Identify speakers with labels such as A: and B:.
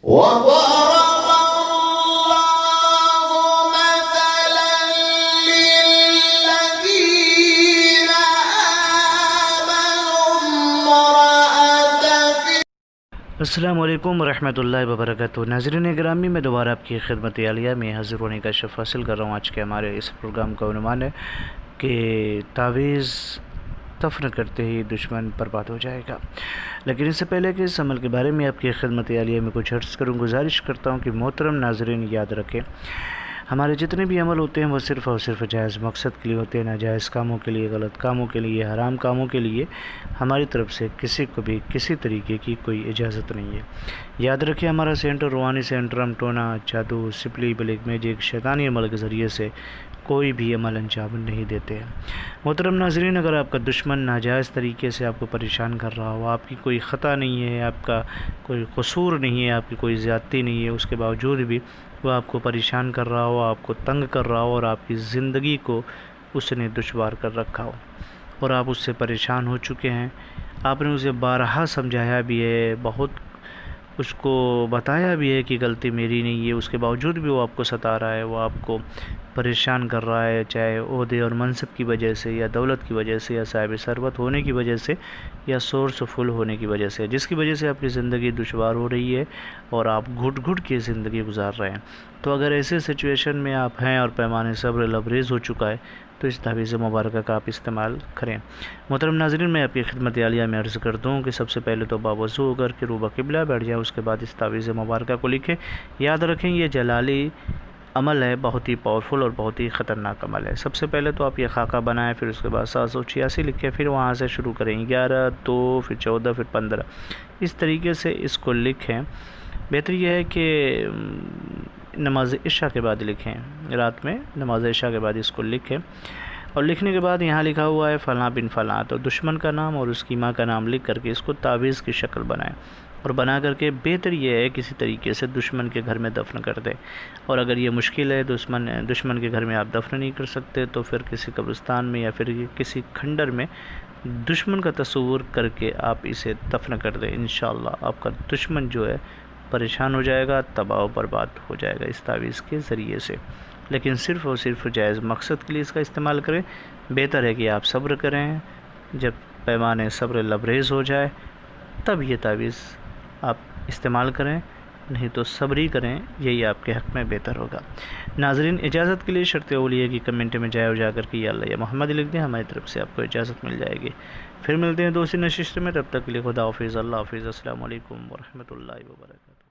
A: وضرب الله مثلا للذين آمنوا امرأة
B: السلام علیکم ورحمۃ اللہ وبرکاتہ۔ ناظرین گرامی، میں دوبارہ آپ کی خدمت عالیہ میں حاضر ہونے کا شرف حاصل کر رہا ہوں۔ آج کے ہمارے اس پروگرام کا عنوان ہے کہ تعویذ دفن کرتے ہی دشمن برباد ہو جائے گا۔ لیکن اس سے پہلے کہ اس عمل کے بارے میں آپ کی خدمت عالیہ میں کچھ عرض کروں، گزارش کرتا ہوں کہ محترم ناظرین یاد رکھیں، ہمارے جتنے بھی عمل ہوتے ہیں وہ صرف اور صرف جائز مقصد کے لیے ہوتے ہیں، ناجائز کاموں کے لیے، غلط کاموں کے لیے، حرام کاموں کے لیے ہماری طرف سے کسی کو بھی کسی طریقے کی کوئی اجازت نہیں ہے۔ یاد رکھیں، ہمارا سینٹر روحانی سینٹر، ہم ٹونا، جادو، سپلی، بلیک میجک، شیطانی عمل کے ذریعے سے کوئی بھی عمل انجام نہیں دیتے ہیں۔ محترم ناظرین، اگر آپ کا دشمن ناجائز طریقے سے آپ کو پریشان کر رہا ہو، آپ کی کوئی خطا نہیں ہے، آپ کا کوئی قصور نہیں ہے، آپ کی کوئی زیادتی نہیں ہے، اس کے باوجود بھی وہ آپ کو پریشان کر رہا ہو، آپ کو تنگ کر رہا ہو، اور آپ کی زندگی کو اس نے دشوار کر رکھا ہو اور آپ اس سے پریشان ہو چکے ہیں، آپ نے اسے بارہا سمجھایا بھی ہے، بہت اس کو بتایا بھی ہے کہ غلطی میری نہیں ہے، اس کے باوجود بھی وہ آپ کو ستا رہا ہے، وہ آپ کو پریشان کر رہا ہے، چاہے عہدے اور منصب کی وجہ سے، یا دولت کی وجہ سے، یا صاحب ثروت ہونے کی وجہ سے، یا سورس فل ہونے کی وجہ سے، جس کی وجہ سے آپ کی زندگی دشوار ہو رہی ہے اور آپ گھٹ گھٹ کے زندگی گزار رہے ہیں۔ تو اگر ایسے سچویشن میں آپ ہیں اور پیمانے صبر لبریز ہو چکا ہے تو اس تعویذ مبارکہ کا آپ استعمال کریں۔ محترم ناظرین، میں آپ کی خدمت عالیہ میں عرض کرتا ہوں کہ سب سے پہلے تو باوضو ہو کر کے روبہ قبلہ بیٹھ جائیں، اس کے بعد اس تعویذ مبارکہ کو لکھیں۔ یاد رکھیں، یہ جلالی عمل ہے، بہت ہی پاورفل اور بہت ہی خطرناک عمل ہے۔ سب سے پہلے تو آپ یہ خاکہ بنائیں، پھر اس کے بعد 786 لکھیں، پھر وہاں سے شروع کریں، 11، 2، پھر 14، پھر 15، اس طریقے سے اس کو لکھیں۔ بہتر یہ ہے کہ نماز عشاء کے بعد لکھیں، رات میں نماز عشاء کے بعد اس کو لکھیں، اور لکھنے کے بعد یہاں لکھا ہوا ہے فلاں بن فلاں، تو دشمن کا نام اور اس کی ماں کا نام لکھ کر کے اس کو تعویذ کی شکل بنائیں، اور بنا کر کے بہتر یہ ہے کسی طریقے سے دشمن کے گھر میں دفن کر دیں۔ اور اگر یہ مشکل ہے، دشمن کے گھر میں آپ دفن نہیں کر سکتے، تو پھر کسی قبرستان میں یا پھر کسی کھنڈر میں دشمن کا تصور کر کے آپ اسے دفن کر دیں۔ انشاءاللہ آپ کا دشمن جو ہے پریشان ہو جائے گا، تباہ و برباد ہو جائے گا اس تعویذ کے ذریعے سے۔ لیکن صرف اور صرف جائز مقصد کے لیے اس کا استعمال کریں۔ بہتر ہے کہ آپ صبر کریں، جب پیمانے صبر لبریز ہو جائے تب یہ تعویذ آپ استعمال کریں، نہیں تو صبر ہی کریں، یہی آپ کے حق میں بہتر ہوگا۔ ناظرین، اجازت کے لیے شرط اولی ہے کہ کمنٹ میں جا کر کے یا اللہ یا محمد لکھ دیں، ہماری طرف سے آپ کو اجازت مل جائے گی۔ پھر ملتے ہیں دوسری نشست میں، تب تک کے لیے خدا حافظ، اللہ حافظ، السلام علیکم ورحمۃ اللہ وبرکاتہ۔